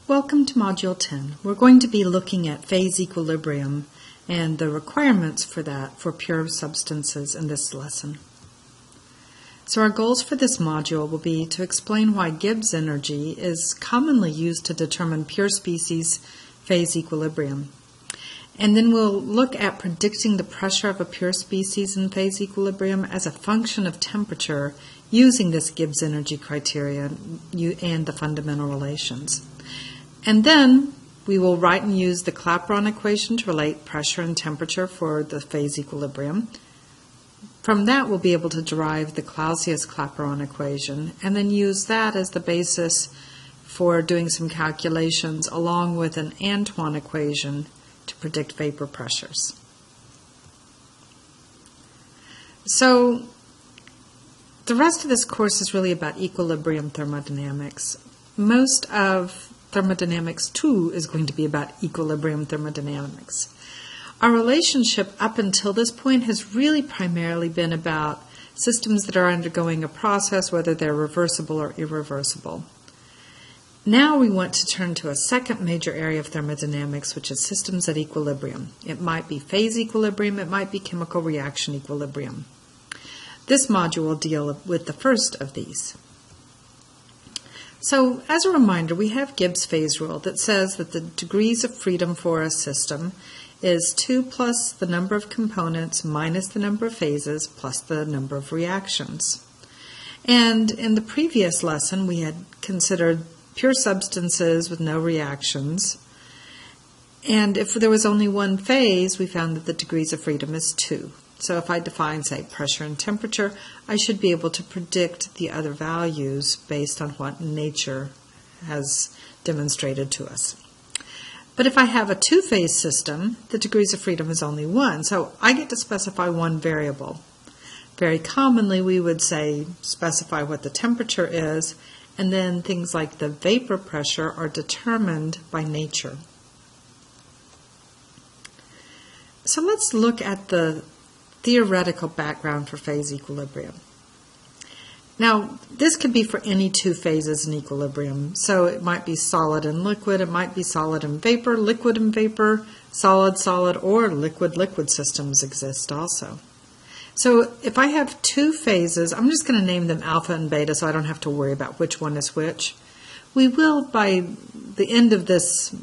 Welcome to Module 10. We're going to be looking at phase equilibrium and the requirements for that for pure substances in this lesson. So our goals for this module will be to explain why Gibbs energy is commonly used to determine pure species phase equilibrium. And then we'll look at predicting the pressure of a pure species in phase equilibrium as a function of temperature using this Gibbs energy criterion and the fundamental relations. And then we will write and use the Clapeyron equation to relate pressure and temperature for the phase equilibrium. From that, we'll be able to derive the Clausius-Clapeyron equation and then use that as the basis for doing some calculations along with an Antoine equation to predict vapor pressures. So the rest of this course is really about equilibrium thermodynamics. Most of Thermodynamics 2 is going to be about equilibrium thermodynamics. Our relationship up until this point has really primarily been about systems that are undergoing a process, whether they're reversible or irreversible. Now we want to turn to a second major area of thermodynamics, which is systems at equilibrium. It might be phase equilibrium, it might be chemical reaction equilibrium. This module will deal with the first of these. So, as a reminder, we have Gibbs phase rule that says that the degrees of freedom for a system is 2 plus the number of components minus the number of phases plus the number of reactions. And in the previous lesson, we had considered pure substances with no reactions. And if there was only one phase, we found that the degrees of freedom is 2. So if I define, say, pressure and temperature, I should be able to predict the other values based on what nature has demonstrated to us. But if I have a two-phase system, the degrees of freedom is only 1, so I get to specify one variable. Very commonly, we would say specify what the temperature is, and then things like the vapor pressure are determined by nature. So let's look at the theoretical background for phase equilibrium. Now, this could be for any two phases in equilibrium. So it might be solid and liquid, it might be solid and vapor, liquid and vapor, solid, solid, or liquid, liquid systems exist also. So if I have two phases, I'm just going to name them alpha and beta so I don't have to worry about which one is which. We will, by the end of this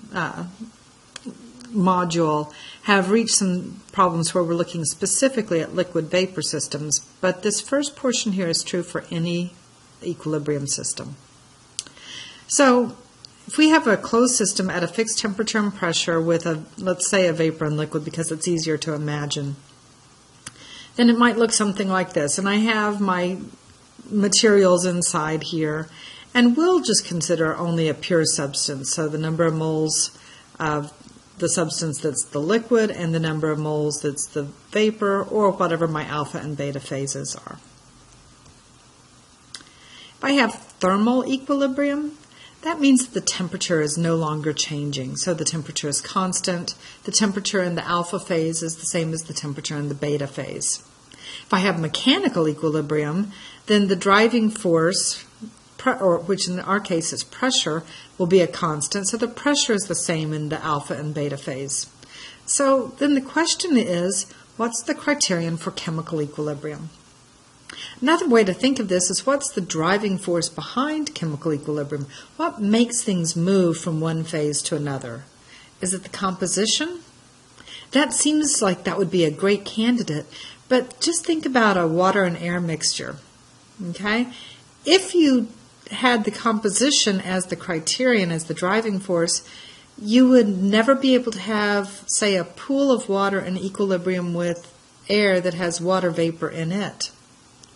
module, have reached some problems where we're looking specifically at liquid vapor systems, but this first portion here is true for any equilibrium system. So if we have a closed system at a fixed temperature and pressure with let's say a vapor and liquid because it's easier to imagine, then it might look something like this. And I have my materials inside here, and we'll just consider only a pure substance, so the number of moles of the substance that's the liquid and the number of moles that's the vapor, or whatever my alpha and beta phases are. If I have thermal equilibrium, that means that the temperature is no longer changing. So the temperature is constant. The temperature in the alpha phase is the same as the temperature in the beta phase. If I have mechanical equilibrium, then the driving force, which in our case is pressure, will be a constant. So the pressure is the same in the alpha and beta phase. So then the question is, what's the criterion for chemical equilibrium? Another way to think of this is, what's the driving force behind chemical equilibrium? What makes things move from one phase to another? Is it the composition? That seems like that would be a great candidate, but just think about a water and air mixture. Okay? If you had the composition as the criterion, as the driving force, you would never be able to have, say, a pool of water in equilibrium with air that has water vapor in it.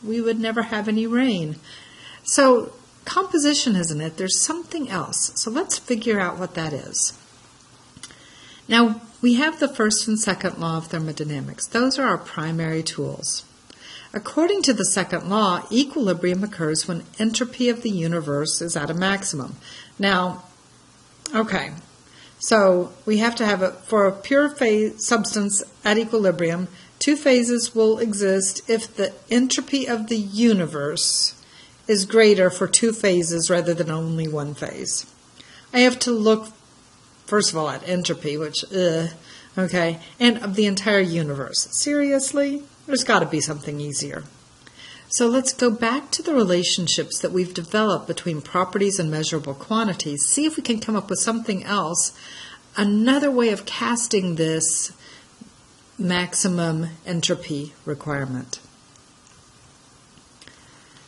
We would never have any rain. So composition isn't it? There's something else. So let's figure out what that is. Now, we have the first and second law of thermodynamics. Those are our primary tools. According to the second law, equilibrium occurs when entropy of the universe is at a maximum. Now, okay, so we have to have for a pure phase substance at equilibrium, two phases will exist if the entropy of the universe is greater for two phases rather than only one phase. I have to look, first of all, at entropy, which, okay, and of the entire universe. Seriously? There's got to be something easier. So let's go back to the relationships that we've developed between properties and measurable quantities. See if we can come up with something else, another way of casting this maximum entropy requirement.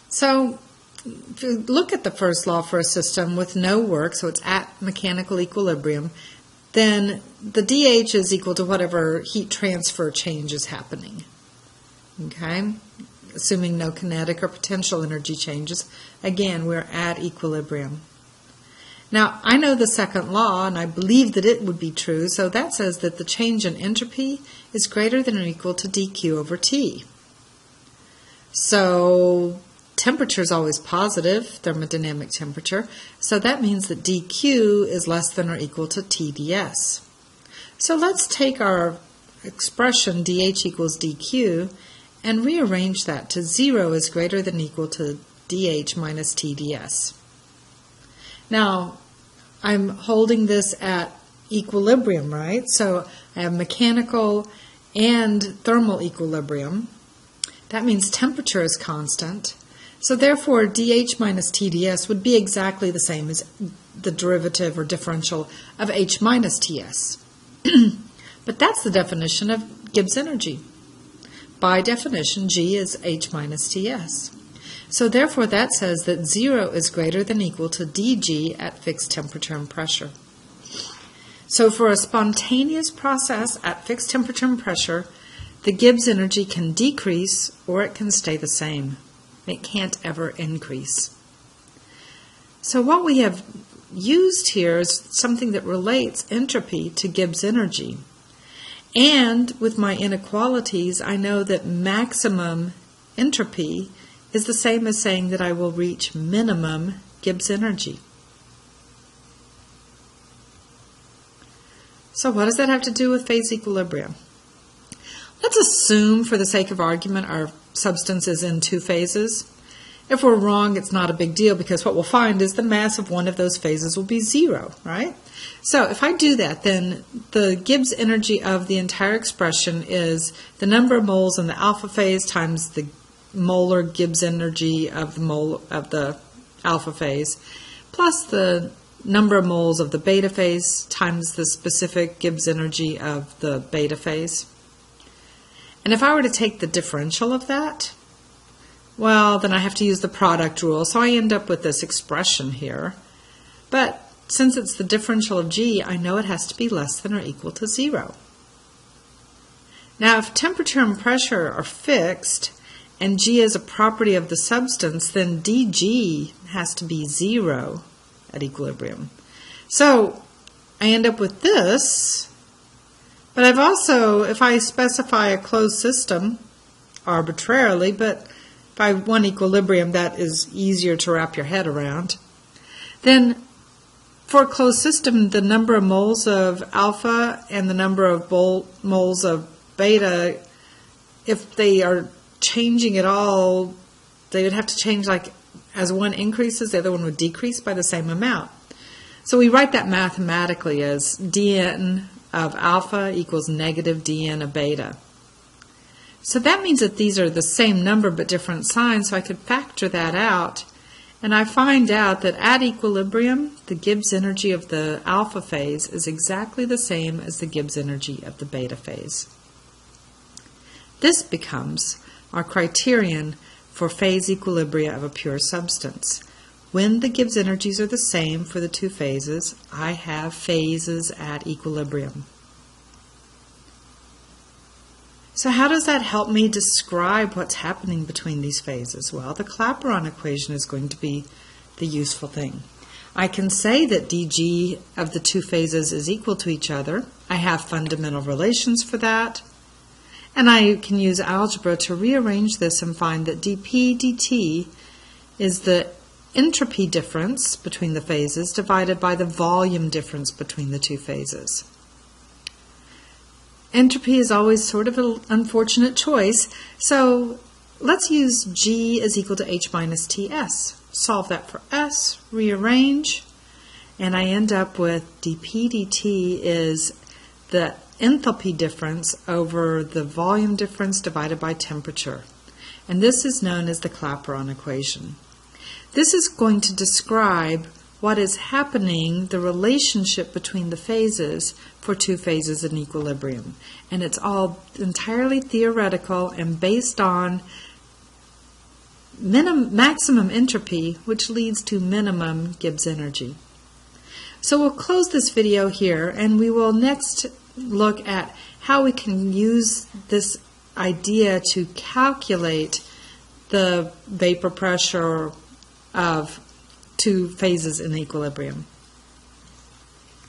So if you look at the first law for a system with no work, so it's at mechanical equilibrium, then the dH is equal to whatever heat transfer change is happening. Okay? Assuming no kinetic or potential energy changes. Again, we're at equilibrium. Now, I know the second law, and I believe that it would be true, so that says that the change in entropy is greater than or equal to dQ over T. So temperature is always positive, thermodynamic temperature, so that means that dQ is less than or equal to TdS. So let's take our expression dH equals dQ and rearrange that to 0 is greater than or equal to dH minus TdS. Now, I'm holding this at equilibrium, right? So I have mechanical and thermal equilibrium. That means temperature is constant. So therefore, dH minus TdS would be exactly the same as the derivative or differential of H minus Ts. But that's the definition of Gibbs energy. By definition, G is H minus Ts. So therefore, that says that 0 is greater than or equal to dG at fixed temperature and pressure. So for a spontaneous process at fixed temperature and pressure, the Gibbs energy can decrease or it can stay the same. It can't ever increase. So what we have used here is something that relates entropy to Gibbs energy. And with my inequalities, I know that maximum entropy is the same as saying that I will reach minimum Gibbs energy. So what does that have to do with phase equilibrium? Let's assume, for the sake of argument, our substance is in two phases. If we're wrong, it's not a big deal because what we'll find is the mass of one of those phases will be 0, right? So if I do that, then the Gibbs energy of the entire expression is the number of moles in the alpha phase times the molar Gibbs energy of the alpha phase plus the number of moles of the beta phase times the specific Gibbs energy of the beta phase. And if I were to take the differential of that, well, then I have to use the product rule, so I end up with this expression here. But since it's the differential of G, I know it has to be less than or equal to 0. Now, if temperature and pressure are fixed, and G is a property of the substance, then dG has to be 0 at equilibrium. So I end up with this, but I've also, if I specify a closed system arbitrarily, but if I want equilibrium, that is easier to wrap your head around, then for a closed system, the number of moles of alpha and the number of moles of beta, if they are changing at all, they would have to change, like as one increases, the other one would decrease by the same amount. So we write that mathematically as dN of alpha equals negative dN of beta. So that means that these are the same number but different signs, so I could factor that out. And I find out that at equilibrium, the Gibbs energy of the alpha phase is exactly the same as the Gibbs energy of the beta phase. This becomes our criterion for phase equilibria of a pure substance. When the Gibbs energies are the same for the two phases, I have phases at equilibrium. So how does that help me describe what's happening between these phases? Well, the Clapeyron equation is going to be the useful thing. I can say that dG of the two phases is equal to each other. I have fundamental relations for that. And I can use algebra to rearrange this and find that dP dt is the entropy difference between the phases divided by the volume difference between the two phases. Entropy is always sort of an unfortunate choice, so let's use G is equal to H minus Ts. Solve that for S, rearrange, and I end up with dP dt is the enthalpy difference over the volume difference divided by temperature. And this is known as the Clapeyron equation. This is going to describe what is happening, the relationship between the phases for two phases in equilibrium. And it's all entirely theoretical and based on maximum entropy, which leads to minimum Gibbs energy. So we'll close this video here, and we will next look at how we can use this idea to calculate the vapor pressure of two phases in equilibrium.